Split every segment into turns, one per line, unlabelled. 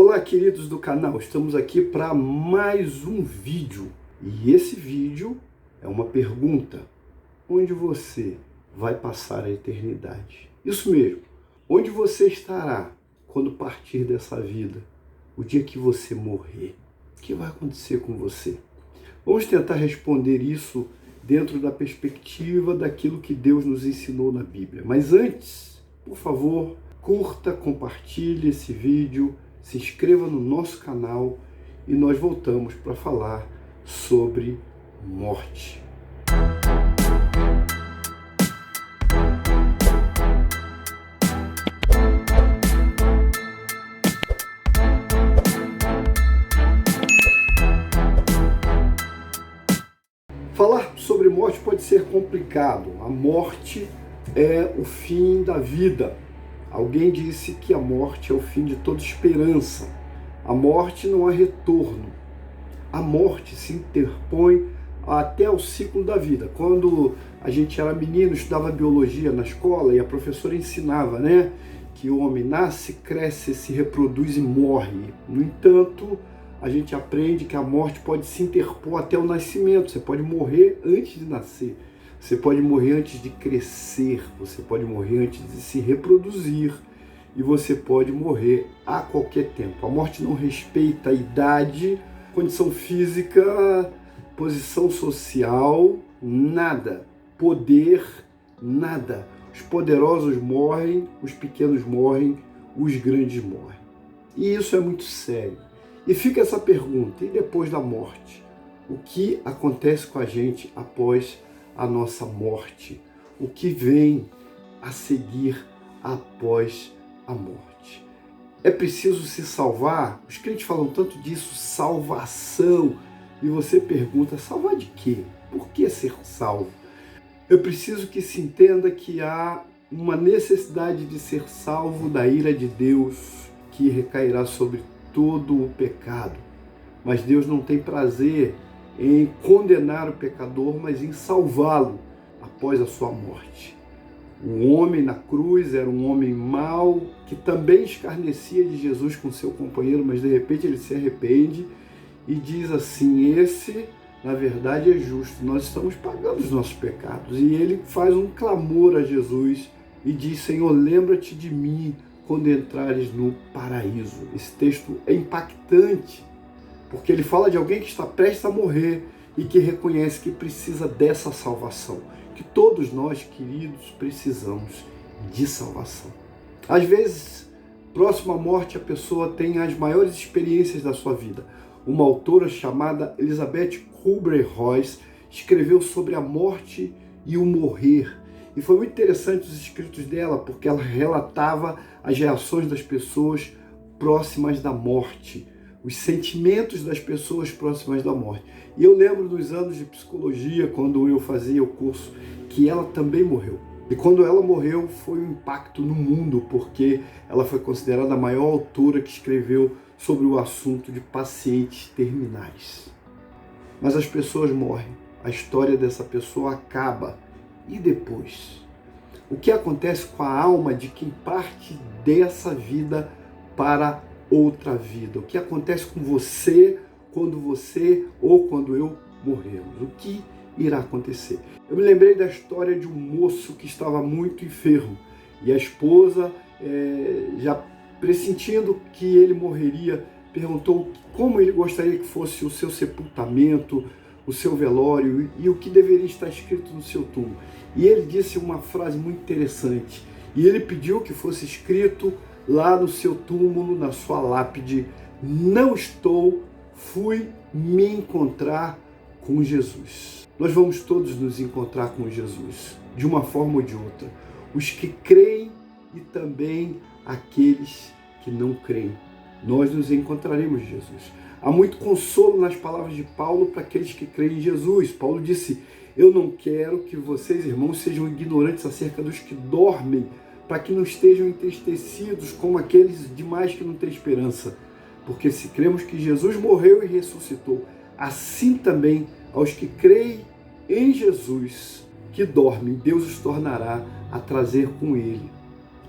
Olá, queridos do canal, estamos aqui para mais um vídeo. E esse vídeo é uma pergunta: onde você vai passar a eternidade? Isso mesmo, onde você estará quando partir dessa vida? O dia que você morrer, o que vai acontecer com você? Vamos tentar responder isso dentro da perspectiva daquilo que Deus nos ensinou na Bíblia. Mas antes, por favor, curta, compartilhe esse vídeo, se inscreva no nosso canal e nós voltamos para falar sobre morte. Falar sobre morte pode ser complicado. A morte é o fim da vida. Alguém disse que a morte é o fim de toda esperança. A morte não há retorno. A morte se interpõe até o ciclo da vida. Quando a gente era menino, estudava biologia na escola e a professora ensinava, que o homem nasce, cresce, se reproduz e morre. No entanto, a gente aprende que a morte pode se interpor até o nascimento. Você pode morrer antes de nascer. Você pode morrer antes de crescer, você pode morrer antes de se reproduzir e você pode morrer a qualquer tempo. A morte não respeita a idade, condição física, posição social, nada. Poder, nada. Os poderosos morrem, os pequenos morrem, os grandes morrem. E isso é muito sério. E fica essa pergunta: e depois da morte? O que acontece com a gente após a nossa morte? O que vem a seguir após a morte? É preciso se salvar? Os crentes falam tanto disso, salvação. E você pergunta, salvar de quê? Por que ser salvo? Eu preciso que se entenda que há uma necessidade de ser salvo da ira de Deus que recairá sobre todo o pecado. Mas Deus não tem prazer em condenar o pecador, mas em salvá-lo após a sua morte. O homem na cruz era um homem mau, que também escarnecia de Jesus com seu companheiro, mas de repente ele se arrepende e diz assim: esse, na verdade, é justo, nós estamos pagando os nossos pecados. E ele faz um clamor a Jesus e diz: Senhor, lembra-te de mim quando entrares no paraíso. Esse texto é impactante, porque ele fala de alguém que está prestes a morrer e que reconhece que precisa dessa salvação, que todos nós, queridos, precisamos de salvação. Às vezes, próximo à morte, a pessoa tem as maiores experiências da sua vida. Uma autora chamada Elizabeth Kubler-Ross escreveu sobre a morte e o morrer. E foi muito interessante os escritos dela, porque ela relatava as reações das pessoas próximas da morte, os sentimentos das pessoas próximas da morte. E eu lembro dos anos de psicologia, quando eu fazia o curso, que ela também morreu. E quando ela morreu, foi um impacto no mundo, porque ela foi considerada a maior autora que escreveu sobre o assunto de pacientes terminais. Mas as pessoas morrem, a história dessa pessoa acaba. E depois? O que acontece com a alma de quem parte dessa vida para outra vida? O que acontece com você ou quando eu morrermos? O que irá acontecer? Eu me lembrei da história de um moço que estava muito enfermo e a esposa, já pressentindo que ele morreria, perguntou como ele gostaria que fosse o seu sepultamento, o seu velório e o que deveria estar escrito no seu túmulo. E ele disse uma frase muito interessante. E ele pediu que fosse escrito lá no seu túmulo, na sua lápide: não estou, fui me encontrar com Jesus. Nós vamos todos nos encontrar com Jesus, de uma forma ou de outra. Os que creem e também aqueles que não creem. Nós nos encontraremos com Jesus. Há muito consolo nas palavras de Paulo para aqueles que creem em Jesus. Paulo disse: eu não quero que vocês, irmãos, sejam ignorantes acerca dos que dormem, para que não estejam entristecidos como aqueles demais que não têm esperança. Porque se cremos que Jesus morreu e ressuscitou, assim também aos que creem em Jesus, que dormem, Deus os tornará a trazer com ele.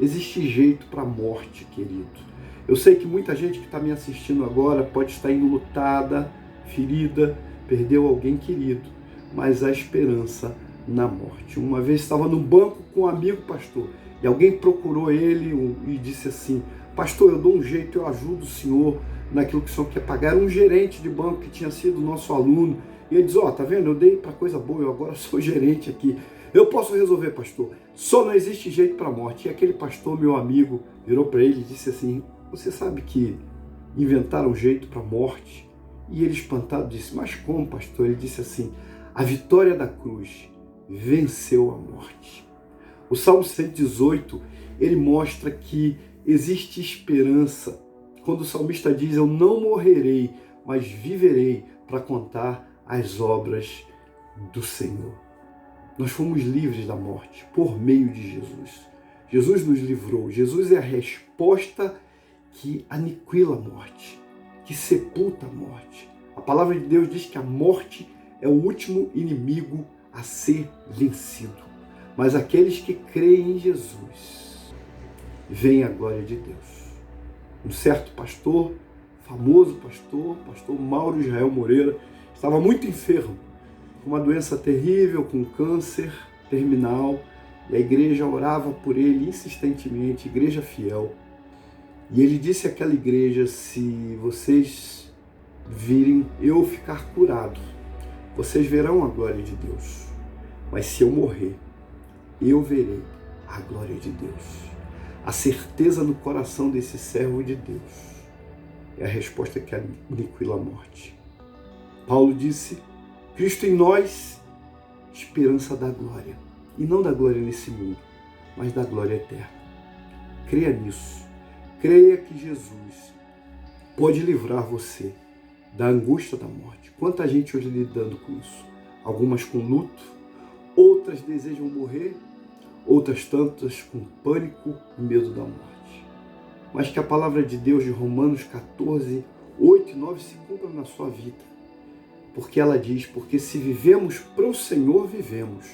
Existe jeito para a morte, querido. Eu sei que muita gente que está me assistindo agora pode estar enlutada, ferida, perdeu alguém querido, mas há esperança na morte. Uma vez estava no banco com um amigo pastor, e alguém procurou ele e disse assim: pastor, eu dou um jeito, eu ajudo o senhor naquilo que o senhor quer pagar. Era um gerente de banco que tinha sido nosso aluno, e ele diz: ó, tá vendo, eu dei para coisa boa, eu agora sou gerente aqui, eu posso resolver, pastor, só não existe jeito para a morte. E aquele pastor, meu amigo, virou para ele e disse assim: você sabe que inventaram um jeito para a morte? E ele, espantado, disse: mas como, pastor? Ele disse assim: a vitória da cruz venceu a morte. O Salmo 118, ele mostra que existe esperança. Quando o salmista diz: eu não morrerei, mas viverei para contar as obras do Senhor. Nós fomos livres da morte por meio de Jesus. Jesus nos livrou. Jesus é a resposta que aniquila a morte, que sepulta a morte. A palavra de Deus diz que a morte é o último inimigo a ser vencido. Mas aqueles que creem em Jesus, veem a glória de Deus. Um certo pastor, famoso pastor Mauro Israel Moreira, estava muito enfermo, com uma doença terrível, com câncer terminal, e a igreja orava por ele insistentemente, igreja fiel. E ele disse àquela igreja: se vocês virem eu ficar curado, vocês verão a glória de Deus. Mas se eu morrer, eu verei a glória de Deus. A certeza no coração desse servo de Deus é a resposta que aniquila a morte. Paulo disse: Cristo em nós, esperança da glória. E não da glória nesse mundo, mas da glória eterna. Creia nisso. Creia que Jesus pode livrar você da angústia da morte. Quanta gente hoje lidando com isso? Algumas com luto, outras desejam morrer, outras tantas com pânico e medo da morte. Mas que a palavra de Deus de Romanos 14, 8 e 9 se cumpra na sua vida. Porque ela diz: porque se vivemos para o Senhor, vivemos.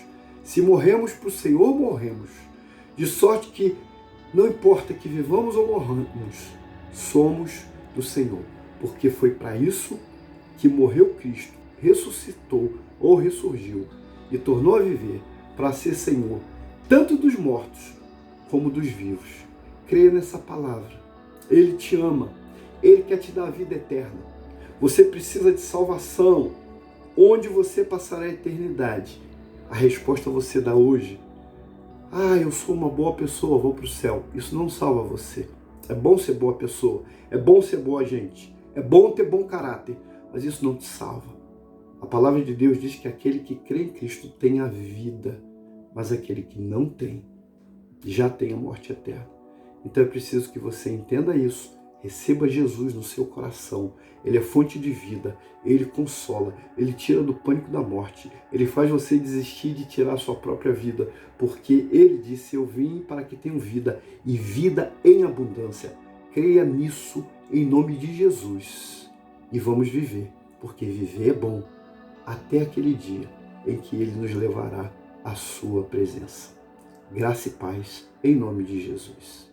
Se morremos para o Senhor, morremos. De sorte que não importa que vivamos ou morramos, somos do Senhor. Porque foi para isso que morreu Cristo, ressuscitou ou ressurgiu e tornou a viver, para ser Senhor, tanto dos mortos como dos vivos. Creia nessa palavra. Ele te ama. Ele quer te dar a vida eterna. Você precisa de salvação. Onde você passará a eternidade? A resposta você dá hoje. Eu sou uma boa pessoa, vou para o céu. Isso não salva você. É bom ser boa pessoa. É bom ser boa gente. É bom ter bom caráter. Mas isso não te salva. A palavra de Deus diz que aquele que crê em Cristo tem a vida. Mas aquele que não tem, já tem a morte eterna. Então é preciso que você entenda isso. Receba Jesus no seu coração. Ele é fonte de vida. Ele consola. Ele tira do pânico da morte. Ele faz você desistir de tirar a sua própria vida. Porque ele disse: eu vim para que tenham vida e vida em abundância. Creia nisso em nome de Jesus. E vamos viver. Porque viver é bom. Até aquele dia em que ele nos levará à sua presença. Graça e paz em nome de Jesus.